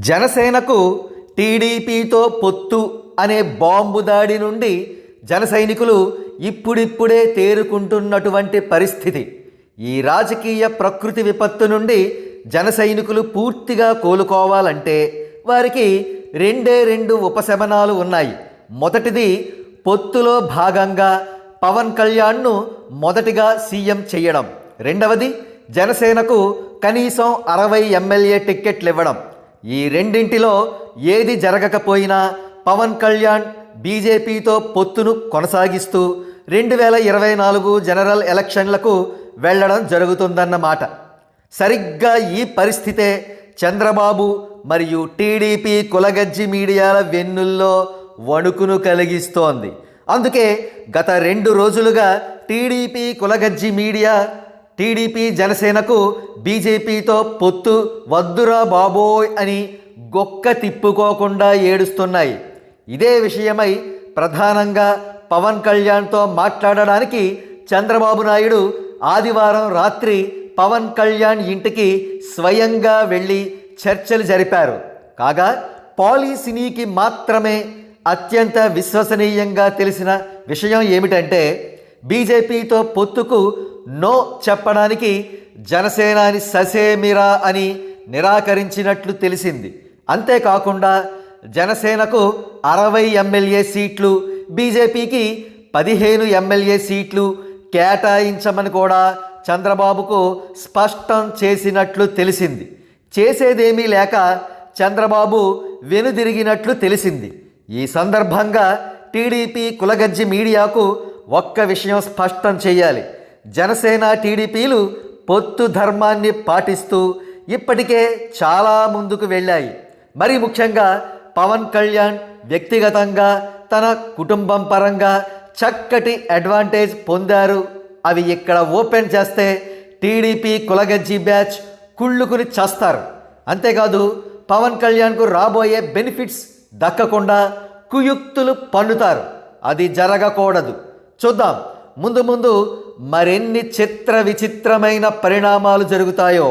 జనసేనకు టీడీపీతో పొత్తు అనే బాంబు దాడి నుండి జన సైనికులు ఇప్పుడిప్పుడే తేరుకుంటున్నటువంటి పరిస్థితి. ఈ రాజకీయ ప్రకృతి విపత్తు నుండి జన సైనికులు పూర్తిగా కోలుకోవాలంటే వారికి రెండు ఉపశమనాలు ఉన్నాయి. మొదటిది, పొత్తులో భాగంగా పవన్ కళ్యాణ్ను మొదటిగా సీఎం చేయడం. రెండవది, జనసేనకు కనీసం 60 ఎమ్మెల్యే టిక్కెట్లు ఇవ్వడం. ఈ రెండింటిలో ఏది జరగకపోయినా పవన్ కళ్యాణ్ బీజేపీతో పొత్తును కొనసాగిస్తూ 2024 జనరల్ ఎలక్షన్లకు వెళ్ళడం జరుగుతుందన్నమాట. సరిగ్గా ఈ పరిస్థితే చంద్రబాబు మరియు టీడీపీ కులగజ్జి మీడియాల వెన్నుల్లో వణుకును కలిగిస్తోంది. అందుకే గత 2 రోజులుగా టీడీపీ కులగజ్జి మీడియా టీడీపీ జనసేనకు బీజేపీతో పొత్తు వద్దురా బాబోయ్ అని గొక్క తిప్పుకోకుండా ఏడుస్తున్నాయి. ఇదే విషయమై ప్రధానంగా పవన్ కళ్యాణ్తో మాట్లాడడానికి చంద్రబాబు నాయుడు ఆదివారం రాత్రి పవన్ కళ్యాణ్ ఇంటికి స్వయంగా వెళ్ళి చర్చలు జరిపారు. కాగా పాలిసినీకి మాత్రమే అత్యంత విశ్వసనీయంగా తెలిసిన విషయం ఏమిటంటే, బీజేపీతో పొత్తుకు నో చెప్పడానికి జనసేనాని ససేమిరా అని నిరాకరించినట్లు తెలిసింది. అంతేకాకుండా జనసేనకు 60 ఎమ్మెల్యే సీట్లు, బీజేపీకి 15 ఎమ్మెల్యే సీట్లు కేటాయించమని కూడా చంద్రబాబుకు స్పష్టం చేసినట్లు తెలిసింది. చేసేదేమీ లేక చంద్రబాబు వెనుదిరిగినట్లు తెలిసింది. ఈ సందర్భంగా టీడీపీ కులగజ్జి మీడియాకు ఒక్క విషయం స్పష్టం చేయాలి. జనసేన టీడీపీలు పొత్తు ధర్మాన్ని పాటిస్తూ ఇప్పటికే చాలా ముందుకు వెళ్ళాయి. మరి ముఖ్యంగా పవన్ కళ్యాణ్ వ్యక్తిగతంగా తన కుటుంబం పరంగా చక్కటి అడ్వాంటేజ్ పొందారు. అవి ఇక్కడ ఓపెన్ చేస్తే టీడీపీ కులగజ్జి బ్యాచ్ కుళ్ళుకుని చేస్తారు. అంతేకాదు పవన్ కళ్యాణ్కు రాబోయే బెనిఫిట్స్ దక్కకుండా కుయుక్తులు పన్నుతారు. అది జరగకూడదు. చూద్దాం ముందు ముందు మరెన్ని చిత్ర విచిత్రమైన పరిణామాలు జరుగుతాయో.